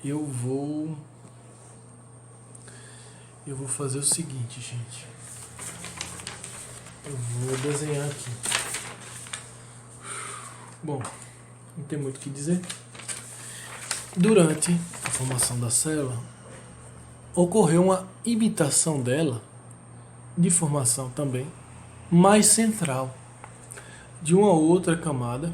eu vou fazer o seguinte, gente. Eu vou desenhar aqui. Bom, não tem muito o que dizer. Durante a formação da célula, ocorreu uma imitação dela, de formação também, mais central, de uma outra camada,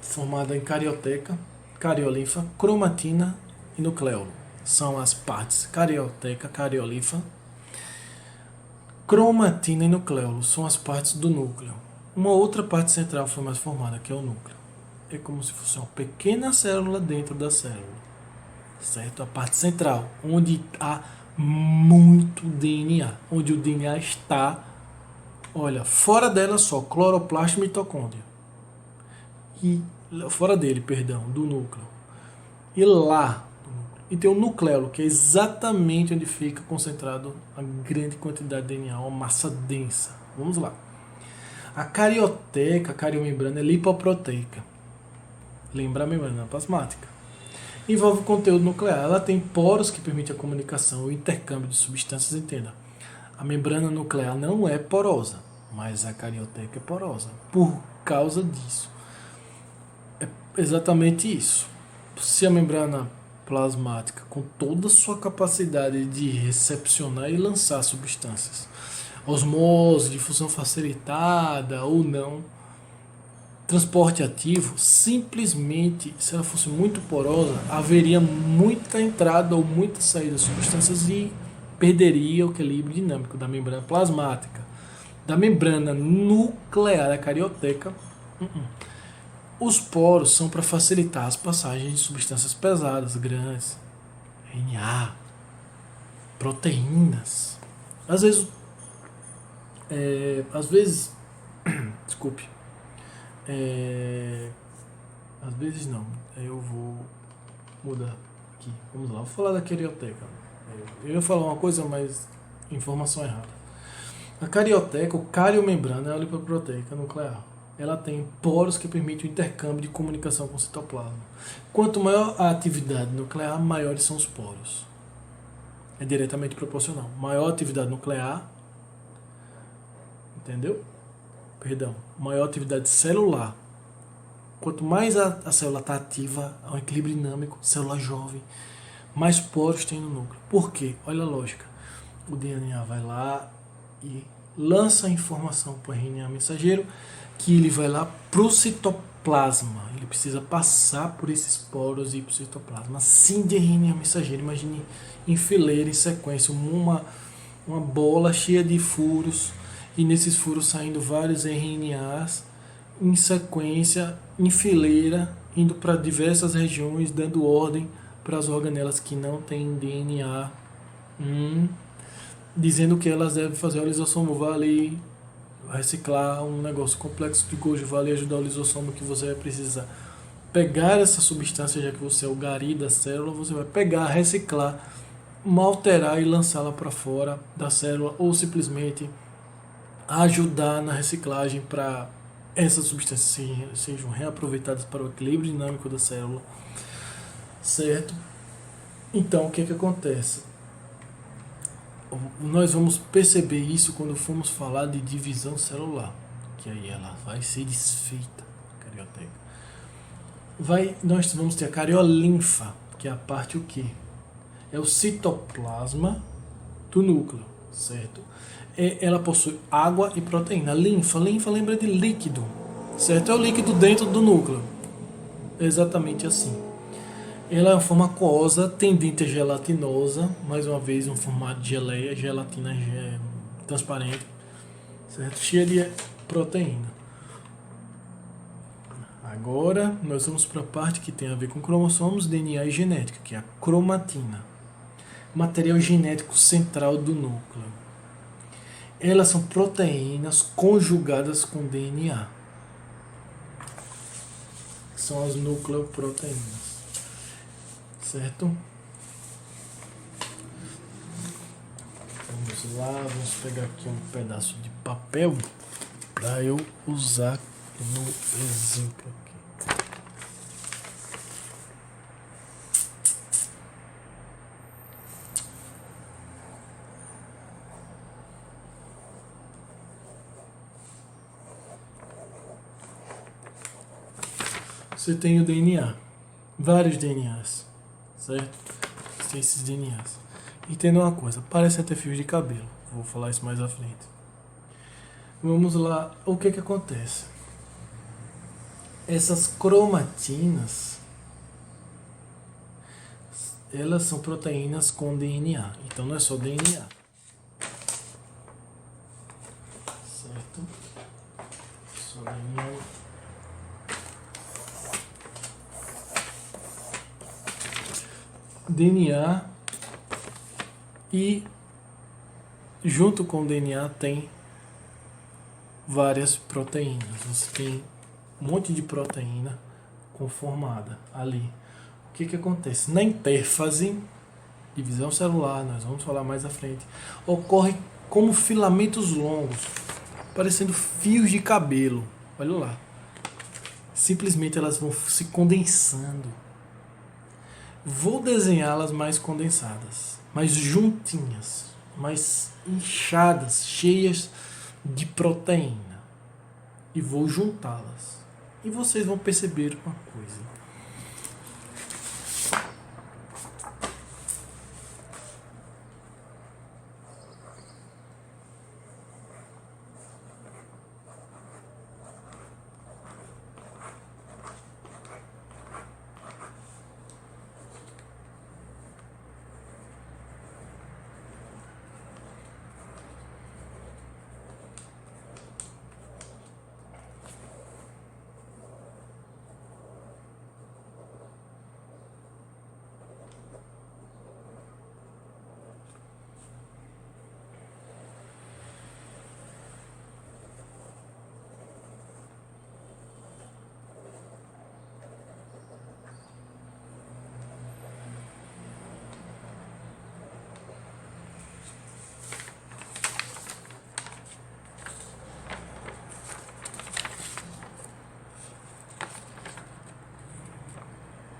formada em carioteca, cariolinfa, cromatina e nucleolo. São as partes carioteca, cariolinfa, cromatina e nucleolo. São as partes do núcleo. Uma outra parte central foi mais formada, que é o núcleo. É como se fosse uma pequena célula dentro da célula. Certo? A parte central, onde há muito DNA. Onde o DNA está, olha, fora dela só, cloroplasto e mitocôndria. E fora dele, perdão, do núcleo. E lá, e tem o nucleolo, que é exatamente onde fica concentrado a grande quantidade de DNA, uma massa densa. Vamos lá. A carioteca, a cariomembrana, é lipoproteica. Lembra a membrana plasmática. Envolve o conteúdo nuclear. Ela tem poros que permitem a comunicação e o intercâmbio de substâncias. Entenda. A membrana nuclear não é porosa, mas a carioteca é porosa. Por causa disso. É exatamente isso. Se a membrana plasmática, com toda a sua capacidade de recepcionar e lançar substâncias, osmose, difusão facilitada ou não, transporte ativo, simplesmente, se ela fosse muito porosa, haveria muita entrada ou muita saída de substâncias e perderia o equilíbrio dinâmico da membrana plasmática. Da membrana nuclear, a carioteca, os poros são para facilitar as passagens de substâncias pesadas, grandes, RNA, proteínas. Às vezes, desculpe, às vezes não, eu vou mudar aqui, vamos lá, vou falar da carioteca. Eu ia falar uma coisa, mas informação errada. A carioteca, o cariomembrana, é a lipoproteica nuclear. Ela tem poros que permitem o intercâmbio de comunicação com o citoplasma. Quanto maior a atividade nuclear, maiores são os poros. É diretamente proporcional. Maior atividade nuclear, entendeu? Perdão, maior atividade celular. Quanto mais a célula está ativa, há um equilíbrio dinâmico, célula jovem, mais poros tem no núcleo. Por quê? Olha a lógica. O DNA vai lá e lança a informação para o RNA mensageiro, que ele vai lá para o citoplasma. Ele precisa passar por esses poros e ir para o citoplasma. Assim de RNA mensageiro, imagine em fileira, em sequência, uma bola cheia de furos, e nesses furos saindo vários RNAs em sequência, em fileira, indo para diversas regiões, dando ordem para as organelas que não têm DNA, dizendo que elas devem fazer a lisossomo vale, reciclar um negócio complexo de Golgi vale, ajudar o lisossomo, que você vai precisar pegar essa substância, já que você é o gari da célula, você vai pegar, reciclar, alterar e lançá-la para fora da célula, ou simplesmente ajudar na reciclagem para essas substâncias sejam reaproveitadas para o equilíbrio dinâmico da célula, certo? Então, o que acontece? Nós vamos perceber isso quando formos falar de divisão celular, que aí ela vai ser desfeita, carioteca. Nós vamos ter a cariolinfa, que é a parte o quê? É o citoplasma do núcleo, certo? Ela possui água e proteína. Linfa lembra de líquido, certo? É o líquido dentro do núcleo. É exatamente assim. Ela é uma forma aquosa, tendente a gelatinosa, mais uma vez um formato de geleia, gelatina transparente, certo? Cheia de proteína. Agora nós vamos para a parte que tem a ver com cromossomos, DNA e genética, que é a cromatina, material genético central do núcleo. Elas são proteínas conjugadas com DNA. São as nucleoproteínas. Certo? Vamos Vamos lá, vamos pegar aqui um pedaço de papel para eu usar no exemplo aqui. Você tem o DNA, vários DNAs, certo? Você tem esses DNAs. Entenda uma coisa, parece até fios de cabelo, vou falar isso mais à frente. Vamos lá, o que que acontece? Essas cromatinas, elas são proteínas com DNA, então não é só DNA, certo? Só DNA. DNA e junto com o DNA tem várias proteínas. Você tem um monte de proteína conformada ali. O que que acontece? Na interfase, divisão celular, nós vamos falar mais à frente, ocorre como filamentos longos, parecendo fios de cabelo. Olha lá. Simplesmente elas vão se condensando. Vou desenhá-las mais condensadas, mais juntinhas, mais inchadas, cheias de proteína. E vou juntá-las. E vocês vão perceber uma coisa.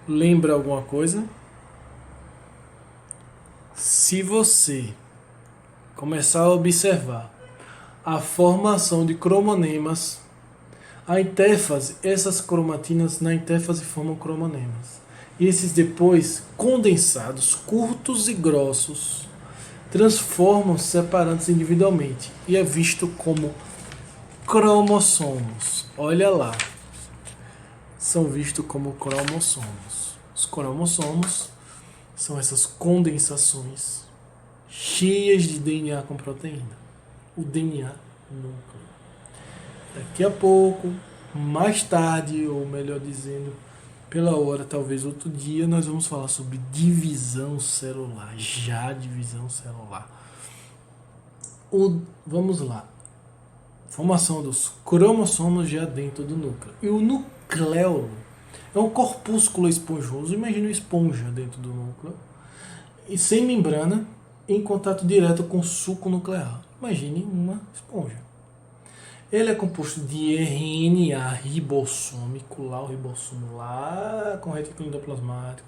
Lembra alguma coisa? Se você começar a observar a formação de cromonemas, a interfase, essas cromatinas na interfase formam cromonemas. E esses depois, condensados, curtos e grossos, transformam-se separando-se individualmente e é visto como cromossomos. Olha lá. São vistos como cromossomos. Os cromossomos são essas condensações cheias de DNA com proteína. O DNA núcleo. Daqui a pouco, mais tarde, ou melhor dizendo, pela hora, talvez outro dia, nós vamos falar sobre divisão celular. Já divisão celular. Vamos lá. Formação dos cromossomos já dentro do núcleo. E o nucleolo é um corpúsculo esponjoso, imagina uma esponja dentro do núcleo, e sem membrana, em contato direto com o suco nuclear. Imagine uma esponja. Ele é composto de RNA ribossômico, lá o ribossomo lá com retículo endoplasmático,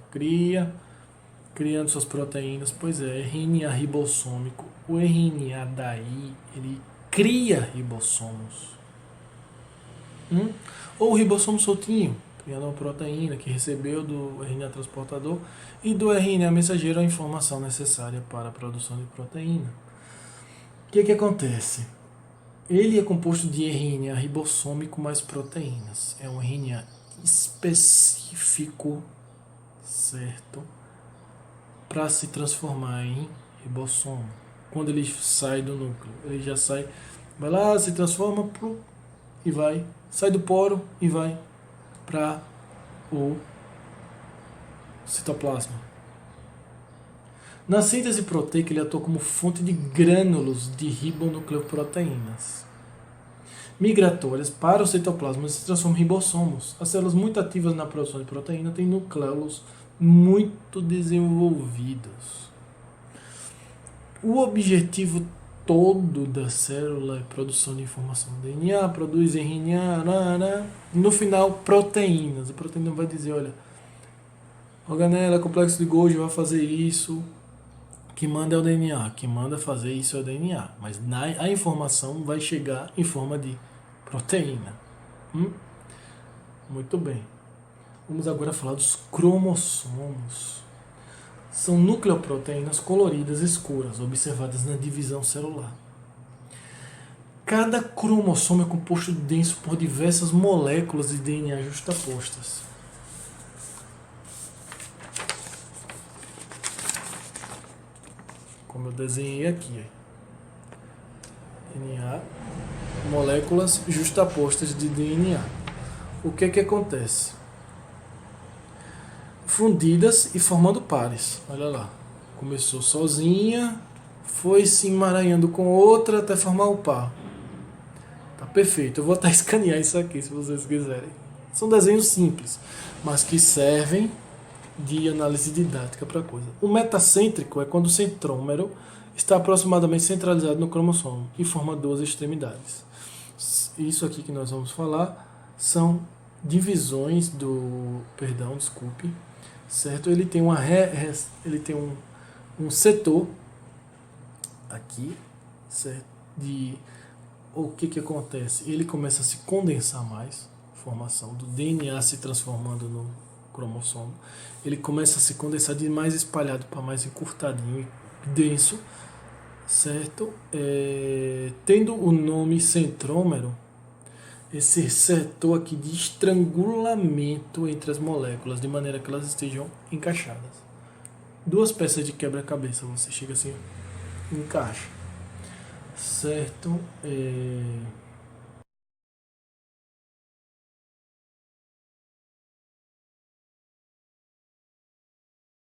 criando suas proteínas, pois é, RNA ribossômico. O RNA daí, ele cria ribossomos. Ou o ribossomo soltinho, criando uma proteína que recebeu do RNA transportador e do RNA mensageiro a informação necessária para a produção de proteína. O que acontece? Ele é composto de RNA ribossômico mais proteínas. É um RNA específico, certo? Para se transformar em ribossomo. Quando ele sai do núcleo, ele já sai, vai lá, se transforma e vai, sai do poro e vai para o citoplasma. Na síntese proteica, ele atua como fonte de grânulos de ribonucleoproteínas migratórias para o citoplasma e se transformam em ribossomos. As células muito ativas na produção de proteína têm nucleolos muito desenvolvidos. O objetivo todo da célula é produção de informação. DNA produz RNA, no final proteínas. A proteína vai dizer, olha, organela, complexo de Golgi vai fazer isso, que manda é o DNA, que manda fazer isso é o DNA, mas a informação vai chegar em forma de proteína. Muito bem. Vamos agora falar dos cromossomos. São nucleoproteínas coloridas escuras, observadas na divisão celular. Cada cromossomo é composto denso por diversas moléculas de DNA justapostas. Como eu desenhei aqui. DNA, moléculas justapostas de DNA. O que que acontece? Fundidas e formando pares. Olha lá. Começou sozinha, foi se emaranhando com outra até formar o par. Tá perfeito. Eu vou até escanear isso aqui se vocês quiserem. São desenhos simples, mas que servem de análise didática para a coisa. O metacêntrico é quando o centrômero está aproximadamente centralizado no cromossomo e forma duas extremidades. Isso aqui que nós vamos falar são divisões do... Perdão, desculpe. Certo? Ele tem ele tem um setor aqui, certo? O que que acontece? Ele começa a se condensar mais, formação do DNA se transformando no cromossomo. Ele começa a se condensar de mais espalhado para mais encurtadinho e denso, certo? Tendo o nome centrômero, esse setor aqui de estrangulamento entre as moléculas, de maneira que elas estejam encaixadas. Duas peças de quebra-cabeça, você chega assim, encaixa. Certo?